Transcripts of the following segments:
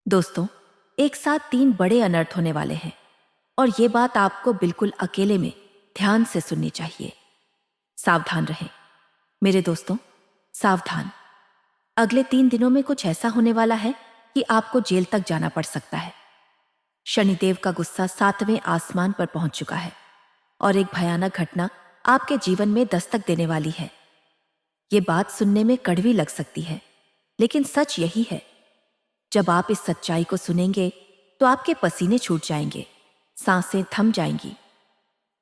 दोस्तों, एक साथ 3 बड़े अनर्थ होने वाले हैं और ये बात आपको बिल्कुल अकेले में ध्यान से सुननी चाहिए। सावधान रहें मेरे दोस्तों, सावधान। अगले 3 दिनों में कुछ ऐसा होने वाला है कि आपको जेल तक जाना पड़ सकता है। शनिदेव का गुस्सा 7वें आसमान पर पहुंच चुका है और एक भयानक घटना आपके जीवन में दस्तक देने वाली है। ये बात सुनने में कड़वी लग सकती है, लेकिन सच यही है। जब आप इस सच्चाई को सुनेंगे तो आपके पसीने छूट जाएंगे, सांसें थम जाएंगी,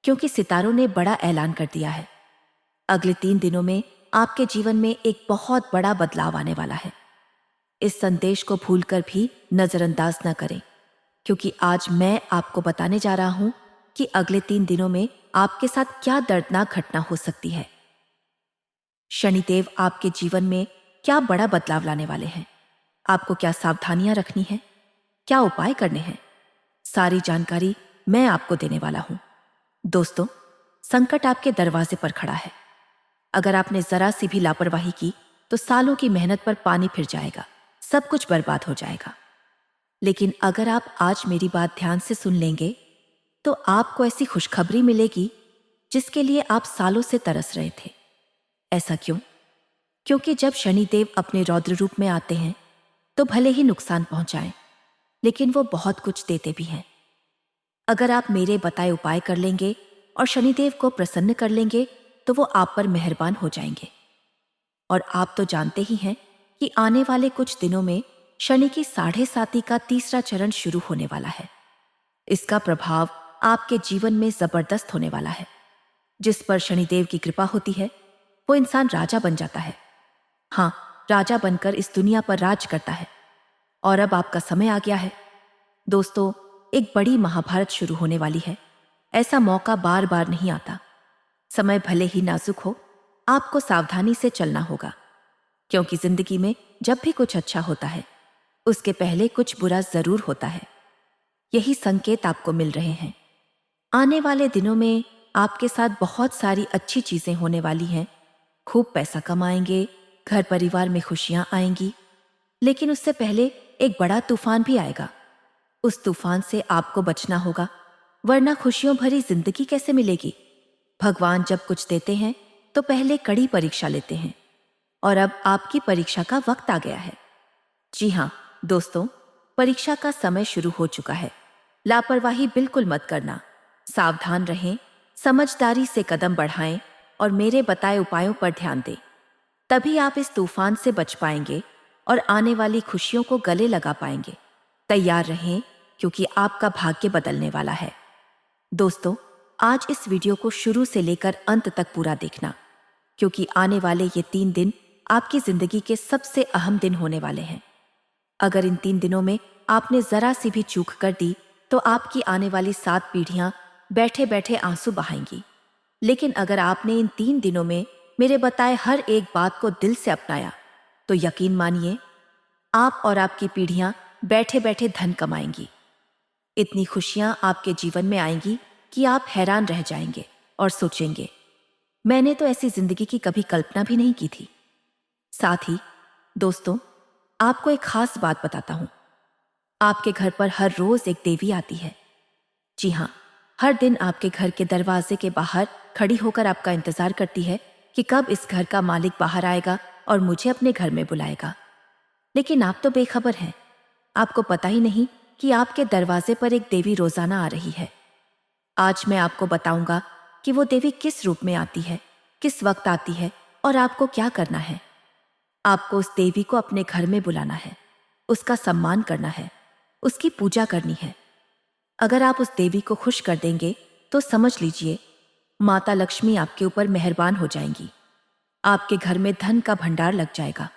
क्योंकि सितारों ने बड़ा ऐलान कर दिया है। अगले 3 दिनों में आपके जीवन में एक बहुत बड़ा बदलाव आने वाला है। इस संदेश को भूलकर भी नजरअंदाज न करें, क्योंकि आज मैं आपको बताने जा रहा हूं कि अगले 3 दिनों में आपके साथ क्या दर्दनाक घटना हो सकती है। शनिदेव आपके जीवन में क्या बड़ा बदलाव लाने वाले हैं, आपको क्या सावधानियां रखनी है, क्या उपाय करने हैं, सारी जानकारी मैं आपको देने वाला हूं। दोस्तों, संकट आपके दरवाजे पर खड़ा है। अगर आपने जरा सी भी लापरवाही की तो सालों की मेहनत पर पानी फिर जाएगा, सब कुछ बर्बाद हो जाएगा। लेकिन अगर आप आज मेरी बात ध्यान से सुन लेंगे तो आपको ऐसी खुशखबरी मिलेगी जिसके लिए आप सालों से तरस रहे थे। ऐसा क्यों? क्योंकि जब शनिदेव अपने रौद्र रूप में आते हैं तो भले ही नुकसान पहुंचाएं, लेकिन वो बहुत कुछ देते भी हैं। अगर आप मेरे बताए उपाय कर लेंगे और शनिदेव को प्रसन्न कर लेंगे तो वो आप पर मेहरबान हो जाएंगे। और आप तो जानते ही हैं कि आने वाले कुछ दिनों में शनि की 7.5 का तीसरा चरण शुरू होने वाला है। इसका प्रभाव आपके जीवन में जबरदस्त होने वाला है। जिस पर शनिदेव की कृपा होती है वो इंसान राजा बन जाता है। हाँ, राजा बनकर इस दुनिया पर राज करता है। और अब आपका समय आ गया है। दोस्तों, एक बड़ी महाभारत शुरू होने वाली है। ऐसा मौका बार बार नहीं आता। समय भले ही नाजुक हो, आपको सावधानी से चलना होगा, क्योंकि जिंदगी में जब भी कुछ अच्छा होता है उसके पहले कुछ बुरा जरूर होता है। यही संकेत आपको मिल रहे हैं। आने वाले दिनों में आपके साथ बहुत सारी अच्छी चीजें होने वाली हैं। खूब पैसा कमाएंगे, घर परिवार में खुशियां आएंगी, लेकिन उससे पहले एक बड़ा तूफान भी आएगा। उस तूफान से आपको बचना होगा, वरना खुशियों भरी जिंदगी कैसे मिलेगी। भगवान जब कुछ देते हैं तो पहले कड़ी परीक्षा लेते हैं, और अब आपकी परीक्षा का वक्त आ गया है। जी हाँ दोस्तों, परीक्षा का समय शुरू हो चुका है। लापरवाही बिल्कुल मत करना। सावधान रहें, समझदारी से कदम बढ़ाएं और मेरे बताए उपायों पर ध्यान दें। तभी आप इस तूफान से बच पाएंगे और आने वाली खुशियों को गले लगा पाएंगे। तैयार रहें, क्योंकि आपका भाग्य बदलने वाला है। दोस्तों, आज इस वीडियो को शुरू से लेकर अंत तक पूरा देखना, क्योंकि आने वाले ये 3 दिन आपकी जिंदगी के सबसे अहम दिन होने वाले हैं। अगर इन 3 दिनों में आपने जरा सी भी चूक कर दी तो आपकी आने वाली 7 पीढ़ियां बैठे बैठे आंसू बहाएंगी। लेकिन अगर आपने इन 3 दिनों में मेरे बताए हर एक बात को दिल से अपनाया तो यकीन मानिए, आप और आपकी पीढ़ियां बैठे बैठे धन कमाएंगी। इतनी खुशियां आपके जीवन में आएंगी कि आप हैरान रह जाएंगे और सोचेंगे, मैंने तो ऐसी जिंदगी की कभी कल्पना भी नहीं की थी। साथ ही दोस्तों, आपको एक खास बात बताता हूं। आपके घर पर हर रोज एक देवी आती है। जी हाँ, हर दिन आपके घर के दरवाजे के बाहर खड़ी होकर आपका इंतजार करती है कि कब इस घर का मालिक बाहर आएगा और मुझे अपने घर में बुलाएगा। लेकिन आप तो बेखबर हैं। आपको पता ही नहीं कि आपके दरवाजे पर एक देवी रोजाना आ रही है। आज मैं आपको बताऊंगा कि वो देवी किस रूप में आती है, किस वक्त आती है और आपको क्या करना है। आपको उस देवी को अपने घर में बुलाना है, उसका सम्मान करना है, उसकी पूजा करनी है। अगर आप उस देवी को खुश कर देंगे तो समझ लीजिए, माता लक्ष्मी आपके ऊपर मेहरबान हो जाएंगी। आपके घर में धन का भंडार लग जाएगा।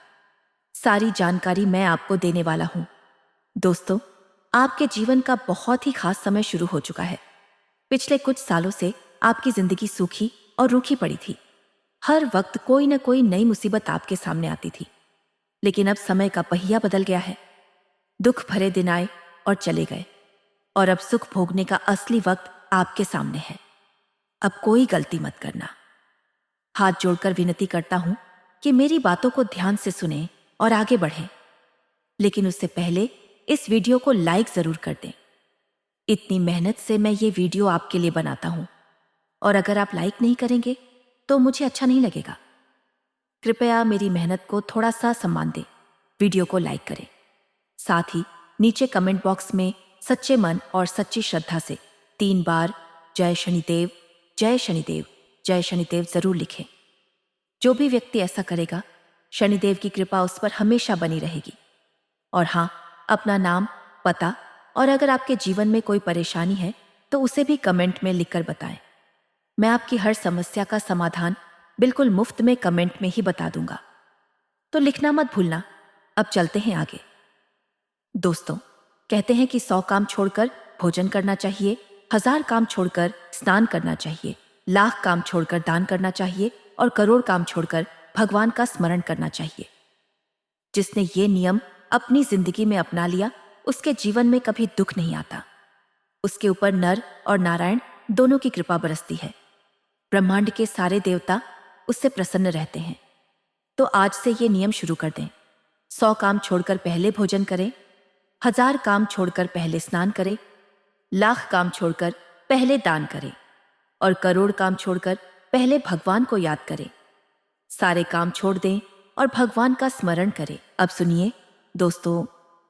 सारी जानकारी मैं आपको देने वाला हूं। दोस्तों, आपके जीवन का बहुत ही खास समय शुरू हो चुका है। पिछले कुछ सालों से आपकी जिंदगी सूखी और रूखी पड़ी थी। हर वक्त कोई न कोई नई मुसीबत आपके सामने आती थी। लेकिन अब समय का पहिया बदल गया है। दुख भरे दिन आए और चले गए, और अब सुख भोगने का असली वक्त आपके सामने है। अब कोई गलती मत करना। हाथ जोड़कर विनती करता हूं कि मेरी बातों को ध्यान से सुने और आगे बढ़ें। लेकिन उससे पहले इस वीडियो को लाइक ज़रूर कर दें। इतनी मेहनत से मैं ये वीडियो आपके लिए बनाता हूँ, और अगर आप लाइक नहीं करेंगे तो मुझे अच्छा नहीं लगेगा। कृपया मेरी मेहनत को थोड़ा सा सम्मान दें, वीडियो को लाइक करें। साथ ही नीचे कमेंट बॉक्स में सच्चे मन और सच्ची श्रद्धा से 3 बार जय शनिदेव, जय शनिदेव, जय शनिदेव जरूर लिखें। जो भी व्यक्ति ऐसा करेगा, शनिदेव की कृपा उस पर हमेशा बनी रहेगी। और हाँ, अपना नाम, पता और अगर आपके जीवन में कोई परेशानी है तो उसे भी कमेंट में लिखकर बताएं। मैं आपकी हर समस्या का समाधान बिल्कुल मुफ्त में कमेंट में ही बता दूंगा। तो लिखना मत भूलना। अब चलते हैं आगे। दोस्तों, कहते हैं कि 100 काम छोड़कर भोजन करना चाहिए, 1000 काम छोड़कर स्नान करना चाहिए, लाख काम छोड़कर दान करना चाहिए और करोड़ काम छोड़कर भगवान का स्मरण करना चाहिए। जिसने ये नियम अपनी जिंदगी में अपना लिया, उसके जीवन में कभी दुख नहीं आता। उसके ऊपर नर और नारायण दोनों की कृपा बरसती है। ब्रह्मांड के सारे देवता उससे प्रसन्न रहते हैं। तो आज से ये नियम शुरू कर दें। 100 काम छोड़कर पहले भोजन करें, 1000 काम छोड़कर पहले स्नान करें, लाख काम छोड़कर पहले दान करें और करोड़ काम छोड़कर पहले भगवान को याद करें। सारे काम छोड़ दें और भगवान का स्मरण करें। अब सुनिए दोस्तों,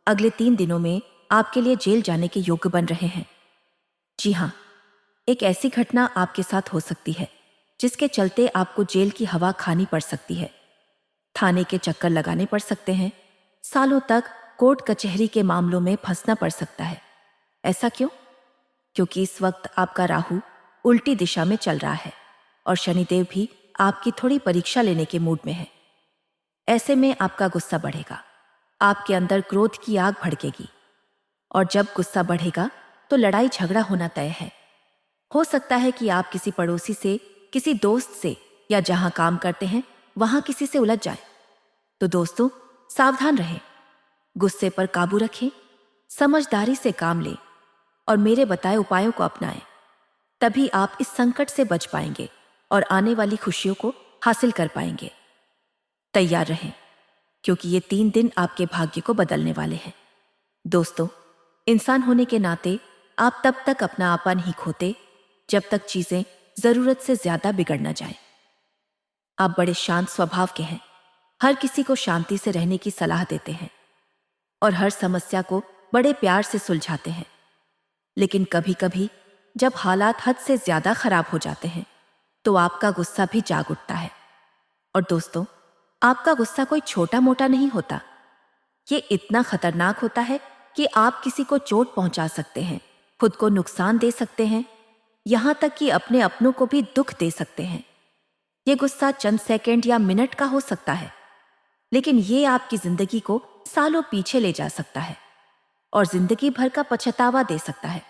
अगले 3 दिनों में आपके लिए जेल जाने के योग्य बन रहे हैं। जी हाँ, एक ऐसी घटना आपके साथ हो सकती है जिसके चलते आपको जेल की हवा खानी पड़ सकती है, थाने के चक्कर लगाने पड़ सकते हैं, सालों तक कोर्ट कचहरी के मामलों में फंसना पड़ सकता है। ऐसा क्यों? क्योंकि इस वक्त आपका राहु उल्टी दिशा में चल रहा है और शनिदेव भी आपकी थोड़ी परीक्षा लेने के मूड में है। ऐसे में आपका गुस्सा बढ़ेगा, आपके अंदर क्रोध की आग भड़केगी और जब गुस्सा बढ़ेगा तो लड़ाई झगड़ा होना तय है। हो सकता है कि आप किसी पड़ोसी से, किसी दोस्त से या जहां काम करते हैं वहां किसी से उलझ जाएं। तो दोस्तों, सावधान रहें, गुस्से पर काबू रखें, समझदारी से काम लें और मेरे बताए उपायों को अपनाएं। तभी आप इस संकट से बच पाएंगे और आने वाली खुशियों को हासिल कर पाएंगे। तैयार रहें, क्योंकि ये 3 दिन आपके भाग्य को बदलने वाले हैं। दोस्तों, इंसान होने के नाते आप तब तक अपना आपा नहीं खोते जब तक चीजें जरूरत से ज्यादा बिगड़ न जाए। आप बड़े शांत स्वभाव के हैं, हर किसी को शांति से रहने की सलाह देते हैं और हर समस्या को बड़े प्यार से सुलझाते हैं। लेकिन कभी कभी जब हालात हद से ज्यादा खराब हो जाते हैं तो आपका गुस्सा भी जाग उठता है। और दोस्तों, आपका गुस्सा कोई छोटा मोटा नहीं होता। ये इतना खतरनाक होता है कि आप किसी को चोट पहुंचा सकते हैं, खुद को नुकसान दे सकते हैं, यहां तक कि अपने अपनों को भी दुख दे सकते हैं। ये गुस्सा चंद सेकंड या मिनट का हो सकता है, लेकिन ये आपकी जिंदगी को सालों पीछे ले जा सकता है और जिंदगी भर का पछतावा दे सकता है।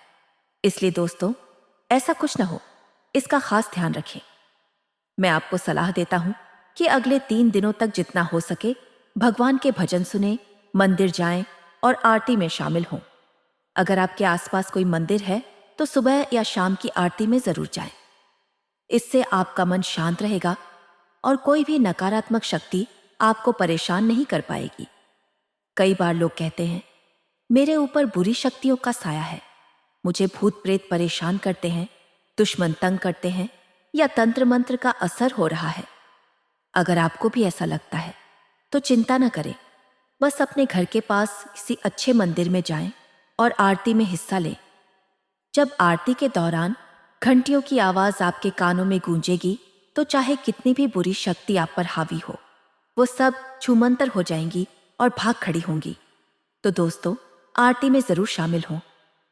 इसलिए दोस्तों, ऐसा कुछ न हो, इसका खास ध्यान रखें। मैं आपको सलाह देता हूं कि अगले 3 दिनों तक जितना हो सके भगवान के भजन सुने, मंदिर जाएं और आरती में शामिल हों। अगर आपके आसपास कोई मंदिर है तो सुबह या शाम की आरती में जरूर जाएं। इससे आपका मन शांत रहेगा और कोई भी नकारात्मक शक्ति आपको परेशान नहीं कर पाएगी। कई बार लोग कहते हैं, मेरे ऊपर बुरी शक्तियों का साया है, मुझे भूत प्रेत परेशान करते हैं, दुश्मन तंग करते हैं या तंत्र मंत्र का असर हो रहा है। अगर आपको भी ऐसा लगता है तो चिंता न करें, बस अपने घर के पास किसी अच्छे मंदिर में जाएं और आरती में हिस्सा लें। जब आरती के दौरान घंटियों की आवाज आपके कानों में गूंजेगी तो चाहे कितनी भी बुरी शक्ति आप पर हावी हो, वो सब छूमंतर हो जाएंगी और भाग खड़ी होंगी। तो दोस्तों, आरती में जरूर शामिल हों।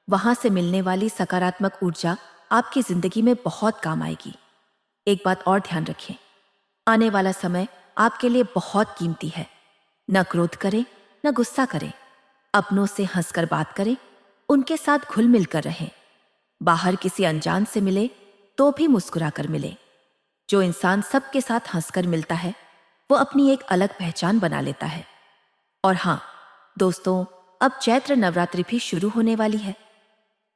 वहां से मिलने वाली सकारात्मक ऊर्जा आपकी जिंदगी में बहुत काम आएगी। एक बात और ध्यान रखें, आने वाला समय आपके लिए बहुत कीमती है। न क्रोध करें, न गुस्सा करें, अपनों से हंसकर बात करें, उनके साथ घुल मिल कर रहें। बाहर किसी अनजान से मिले तो भी मुस्कुरा कर मिले। जो इंसान सबके साथ हंसकर मिलता है वो अपनी एक अलग पहचान बना लेता है। और हाँ दोस्तों, अब चैत्र नवरात्रि भी शुरू होने वाली है।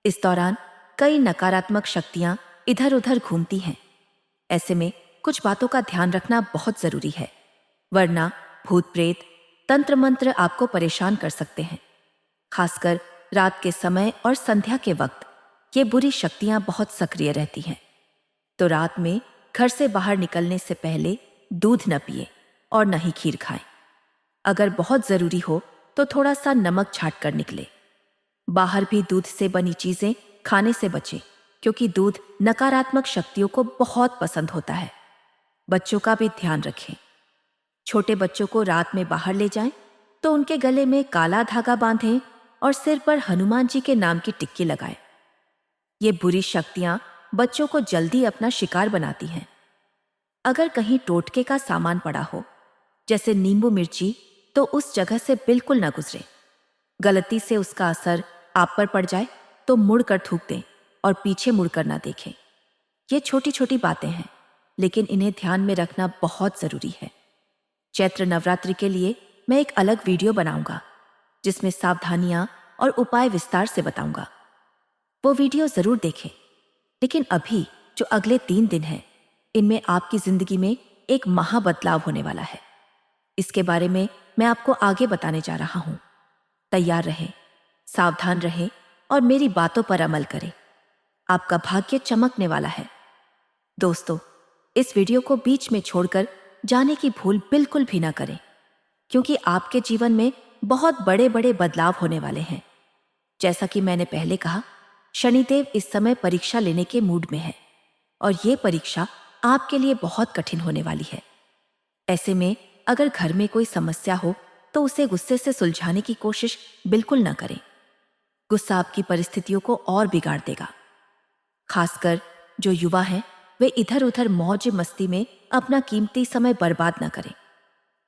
इस दौरान कई नकारात्मक शक्तियां इधर उधर घूमती हैं। ऐसे में कुछ बातों का ध्यान रखना बहुत जरूरी है, वरना भूत प्रेत, तंत्र मंत्र आपको परेशान कर सकते हैं। खासकर रात के समय और संध्या के वक्त ये बुरी शक्तियां बहुत सक्रिय रहती हैं। तो रात में घर से बाहर निकलने से पहले दूध न पिए और न ही खीर खाएं। अगर बहुत जरूरी हो तो थोड़ा सा नमक छाट कर निकले। बाहर भी दूध से बनी चीजें खाने से बचें, क्योंकि दूध नकारात्मक शक्तियों को बहुत पसंद होता है। बच्चों का भी ध्यान रखें। छोटे बच्चों को रात में बाहर ले जाएं तो उनके गले में काला धागा बांधें और सिर पर हनुमान जी के नाम की टिक्की लगाएं। ये बुरी शक्तियां बच्चों को जल्दी अपना शिकार बनाती हैं। अगर कहीं टोटके का सामान पड़ा हो, जैसे नींबू मिर्ची, तो उस जगह से बिल्कुल न गुजरे। गलती से उसका असर आप पर पड़ जाए तो मुड़कर थूक दें और पीछे मुड़कर ना देखें। ये छोटी छोटी बातें हैं, लेकिन इन्हें ध्यान में रखना बहुत जरूरी है। चैत्र नवरात्रि के लिए मैं एक अलग वीडियो बनाऊंगा, जिसमें सावधानियां और उपाय विस्तार से बताऊंगा। वो वीडियो जरूर देखें। लेकिन अभी जो अगले 3 दिन हैं, इनमें आपकी जिंदगी में एक महा बदलाव होने वाला है। इसके बारे में मैं आपको आगे बताने जा रहा हूं। तैयार रहें, सावधान रहें और मेरी बातों पर अमल करें। आपका भाग्य चमकने वाला है। दोस्तों, इस वीडियो को बीच में छोड़कर जाने की भूल बिल्कुल भी ना करें, क्योंकि आपके जीवन में बहुत बड़े बड़े बदलाव होने वाले हैं। जैसा कि मैंने पहले कहा, शनिदेव इस समय परीक्षा लेने के मूड में है और ये परीक्षा आपके लिए बहुत कठिन होने वाली है। ऐसे में अगर घर में कोई समस्या हो तो उसे गुस्से से सुलझाने की कोशिश बिल्कुल न करें। गुस्सा आपकी परिस्थितियों को और बिगाड़ देगा। खासकर जो युवा हैं, वे इधर उधर मौज मस्ती में अपना कीमती समय बर्बाद न करें।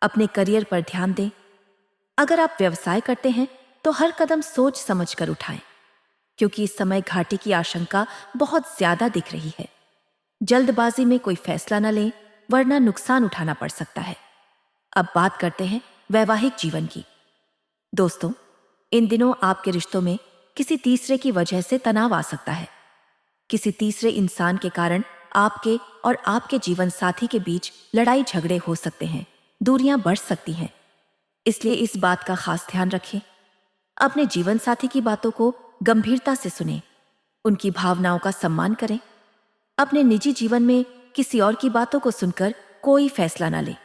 अपने करियर पर ध्यान दें। अगर आप व्यवसाय करते हैं तो हर कदम सोच समझ कर उठाएं, क्योंकि इस समय घाटे की आशंका बहुत ज्यादा दिख रही है। जल्दबाजी में कोई फैसला न लें, वरना नुकसान उठाना पड़ सकता है। अब बात करते हैं वैवाहिक जीवन की। दोस्तों, इन दिनों आपके रिश्तों में किसी तीसरे की वजह से तनाव आ सकता है। किसी तीसरे इंसान के कारण आपके और आपके जीवन साथी के बीच लड़ाई झगड़े हो सकते हैं, दूरियां बढ़ सकती हैं। इसलिए इस बात का खास ध्यान रखें। अपने जीवन साथी की बातों को गंभीरता से सुनें, उनकी भावनाओं का सम्मान करें। अपने निजी जीवन में किसी और की बातों को सुनकर कोई फैसला ना लें,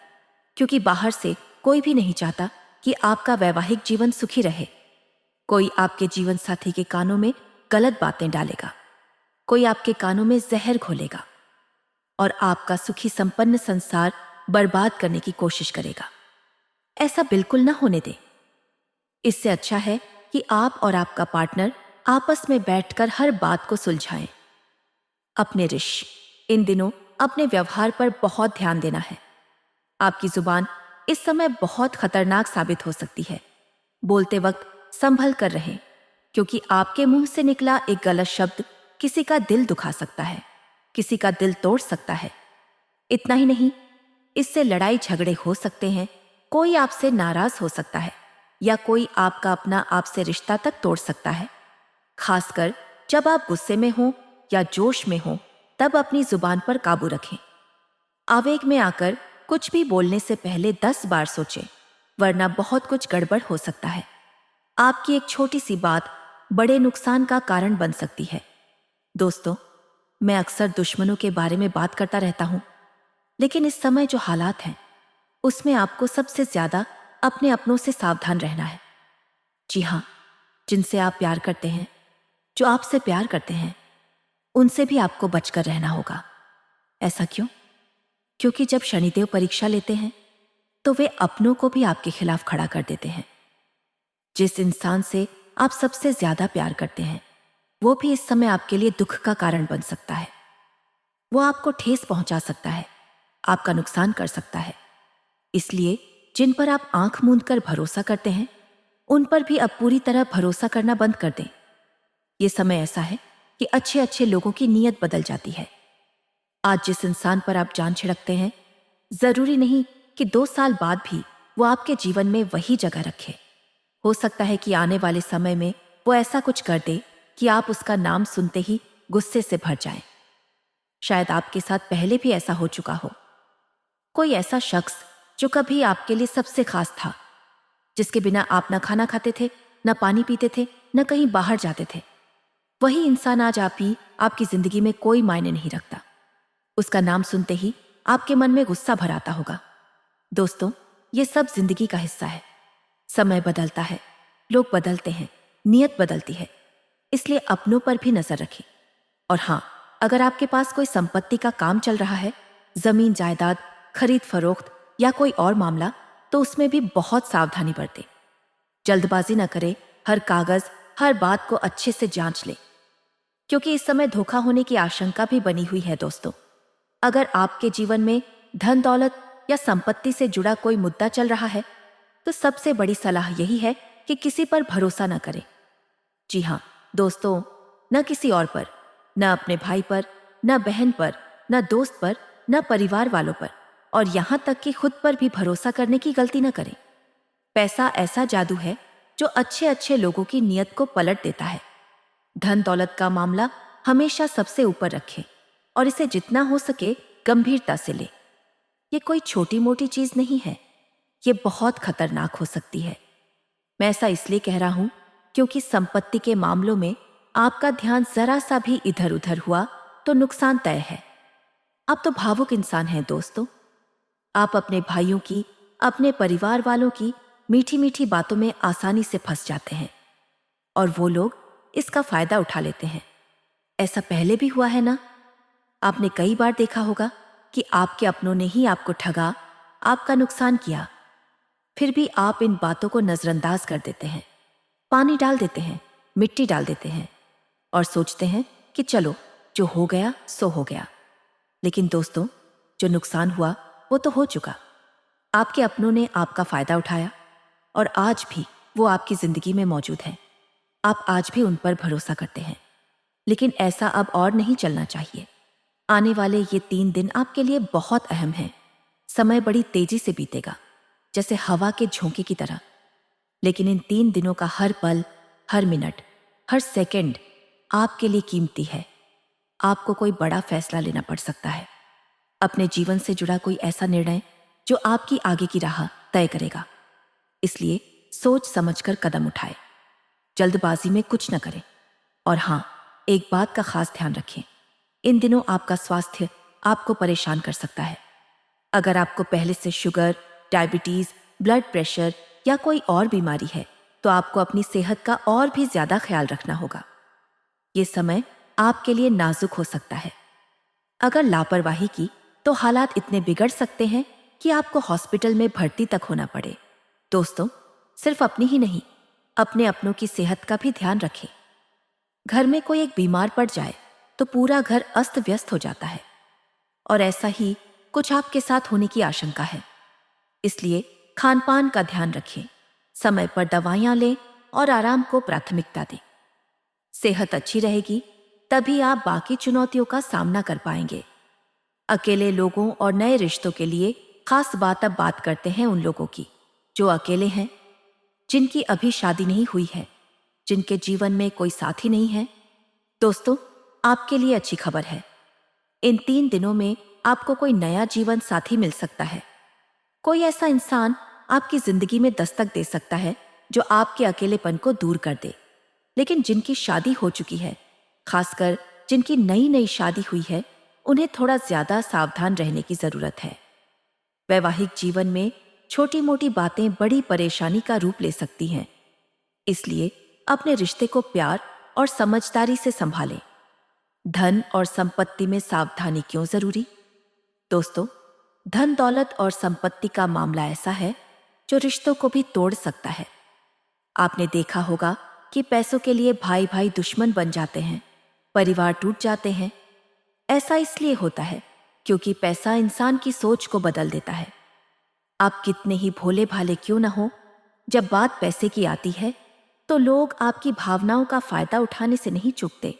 क्योंकि बाहर से कोई भी नहीं चाहता कि आपका वैवाहिक जीवन सुखी रहे। कोई आपके जीवन साथी के कानों में गलत बातें डालेगा, कोई आपके कानों में जहर घोलेगा और आपका सुखी संपन्न संसार बर्बाद करने की कोशिश करेगा। ऐसा बिल्कुल ना होने दें। इससे अच्छा है कि आप और आपका पार्टनर आपस में बैठकर हर बात को सुलझाएं। अपने इन दिनों अपने व्यवहार पर बहुत ध्यान देना है। आपकी जुबान इस समय बहुत खतरनाक साबित हो सकती है। बोलते वक्त संभल कर रहें, क्योंकि आपके मुंह से निकला एक गलत शब्द किसी का दिल दुखा सकता है, किसी का दिल तोड़ सकता है। इतना ही नहीं, इससे लड़ाई झगड़े हो सकते हैं, कोई आपसे नाराज हो सकता है या कोई आपका अपना आपसे रिश्ता तक तोड़ सकता है। खासकर जब आप गुस्से में हो या जोश में हो, तब अपनी जुबान पर काबू रखें। आवेग में आकर कुछ भी बोलने से पहले 10 बार सोचें, वरना बहुत कुछ गड़बड़ हो सकता है। आपकी एक छोटी सी बात बड़े नुकसान का कारण बन सकती है। दोस्तों, मैं अक्सर दुश्मनों के बारे में बात करता रहता हूं, लेकिन इस समय जो हालात हैं, उसमें आपको सबसे ज्यादा अपने अपनों से सावधान रहना है। जी हाँ, जिनसे आप प्यार करते हैं, जो आपसे प्यार करते हैं, उनसे भी आपको बचकर रहना होगा। ऐसा क्यों? क्योंकि जब शनिदेव परीक्षा लेते हैं तो वे अपनों को भी आपके खिलाफ खड़ा कर देते हैं। जिस इंसान से आप सबसे ज्यादा प्यार करते हैं, वो भी इस समय आपके लिए दुख का कारण बन सकता है। वो आपको ठेस पहुंचा सकता है, आपका नुकसान कर सकता है। इसलिए जिन पर आप आंख मूंद कर भरोसा करते हैं, उन पर भी अब पूरी तरह भरोसा करना बंद कर दें। ये समय ऐसा है कि अच्छे अच्छे लोगों की नीयत बदल जाती है। आज जिस इंसान पर आप जान छिड़कते हैं, जरूरी नहीं कि 2 साल बाद भी वो आपके जीवन में वही जगह रखे। हो सकता है कि आने वाले समय में वो ऐसा कुछ कर दे कि आप उसका नाम सुनते ही गुस्से से भर जाएं। शायद आपके साथ पहले भी ऐसा हो चुका हो। कोई ऐसा शख्स जो कभी आपके लिए सबसे खास था, जिसके बिना आप न खाना खाते थे, न पानी पीते थे, न कहीं बाहर जाते थे। वही इंसान आज आपकी जिंदगी में कोई मायने नहीं रखता। उसका नाम सुनते ही आपके मन में गुस्सा भर आता होगा। दोस्तों, ये सब जिंदगी का हिस्सा है। समय बदलता है, लोग बदलते हैं, नियत बदलती है। इसलिए अपनों पर भी नजर रखें। और हाँ, अगर आपके पास कोई संपत्ति का काम चल रहा है, जमीन जायदाद, खरीद फरोख्त या कोई और मामला, तो उसमें भी बहुत सावधानी बरतें। जल्दबाजी न करें, हर कागज, हर बात को अच्छे से जांच लें, क्योंकि इस समय धोखा होने की आशंका भी बनी हुई है। दोस्तों, अगर आपके जीवन में धन दौलत या संपत्ति से जुड़ा कोई मुद्दा चल रहा है, तो सबसे बड़ी सलाह यही है कि किसी पर भरोसा न करें। जी हाँ दोस्तों, न किसी और पर, न अपने भाई पर, न बहन पर, न दोस्त पर, न परिवार वालों पर, और यहां तक कि खुद पर भी भरोसा करने की गलती न करें। पैसा ऐसा जादू है जो अच्छे अच्छे लोगों की नीयत को पलट देता है। धन दौलत का मामला हमेशा सबसे ऊपर रखें और इसे जितना हो सके गंभीरता से लें। ये कोई छोटी मोटी चीज नहीं है, ये बहुत खतरनाक हो सकती है। मैं ऐसा इसलिए कह रहा हूं क्योंकि संपत्ति के मामलों में आपका ध्यान जरा सा भी इधर उधर हुआ तो नुकसान तय है। आप तो भावुक इंसान हैं दोस्तों। आप अपने भाइयों की, अपने परिवार वालों की मीठी मीठी बातों में आसानी से फंस जाते हैं और वो लोग इसका फायदा उठा लेते हैं। ऐसा पहले भी हुआ है ना? आपने कई बार देखा होगा कि आपके अपनों ने ही आपको ठगा, आपका नुकसान किया। फिर भी आप इन बातों को नजरअंदाज कर देते हैं, पानी डाल देते हैं, मिट्टी डाल देते हैं और सोचते हैं कि चलो जो हो गया सो हो गया। लेकिन दोस्तों, जो नुकसान हुआ वो तो हो चुका। आपके अपनों ने आपका फायदा उठाया और आज भी वो आपकी जिंदगी में मौजूद है। आप आज भी उन पर भरोसा करते हैं, लेकिन ऐसा अब और नहीं चलना चाहिए। आने वाले ये 3 दिन आपके लिए बहुत अहम हैं। समय बड़ी तेजी से बीतेगा, जैसे हवा के झोंके की तरह। लेकिन इन 3 दिनों का हर पल, हर मिनट, हर सेकंड आपके लिए कीमती है। आपको कोई बड़ा फैसला लेना पड़ सकता है, अपने जीवन से जुड़ा कोई ऐसा निर्णय जो आपकी आगे की राह तय करेगा। इसलिए सोच समझकर कदम उठाएं, जल्दबाजी में कुछ न करें। और हाँ, एक बात का खास ध्यान रखें, इन दिनों आपका स्वास्थ्य आपको परेशान कर सकता है। अगर आपको पहले से शुगर, डायबिटीज, ब्लड प्रेशर या कोई और बीमारी है, तो आपको अपनी सेहत का और भी ज्यादा ख्याल रखना होगा। ये समय आपके लिए नाजुक हो सकता है। अगर लापरवाही की तो हालात इतने बिगड़ सकते हैं कि आपको हॉस्पिटल में भर्ती तक होना पड़े। दोस्तों, सिर्फ अपनी ही नहीं, अपने अपनों की सेहत का भी ध्यान रखें। घर में कोई एक बीमार पड़ जाए तो पूरा घर अस्त व्यस्त हो जाता है, और ऐसा ही कुछ आपके साथ होने की आशंका है। इसलिए खान पान का ध्यान रखें, समय पर दवाइयां लें और आराम को प्राथमिकता दें। सेहत अच्छी रहेगी तभी आप बाकी चुनौतियों का सामना कर पाएंगे। अकेले लोगों और नए रिश्तों के लिए खास बात अब बात करते हैं उन लोगों की जो अकेले हैं, जिनकी अभी शादी नहीं हुई है, जिनके जीवन में कोई साथी नहीं है। दोस्तों, आपके लिए अच्छी खबर है, इन 3 दिनों में आपको कोई नया जीवन साथी मिल सकता है। कोई ऐसा इंसान आपकी जिंदगी में दस्तक दे सकता है जो आपके अकेलेपन को दूर कर दे। लेकिन जिनकी शादी हो चुकी है, खासकर जिनकी नई नई शादी हुई है, उन्हें थोड़ा ज्यादा सावधान रहने की जरूरत है। वैवाहिक जीवन में छोटी मोटी बातें बड़ी परेशानी का रूप ले सकती हैं। इसलिए अपने रिश्ते को प्यार और समझदारी से संभालें। धन और संपत्ति में सावधानी क्यों जरूरी? दोस्तों, धन दौलत और संपत्ति का मामला ऐसा है जो रिश्तों को भी तोड़ सकता है। आपने देखा होगा कि पैसों के लिए भाई भाई दुश्मन बन जाते हैं, परिवार टूट जाते हैं। ऐसा इसलिए होता है क्योंकि पैसा इंसान की सोच को बदल देता है। आप कितने ही भोले भाले क्यों न हो, जब बात पैसे की आती है तो लोग आपकी भावनाओं का फायदा उठाने से नहीं चूकते।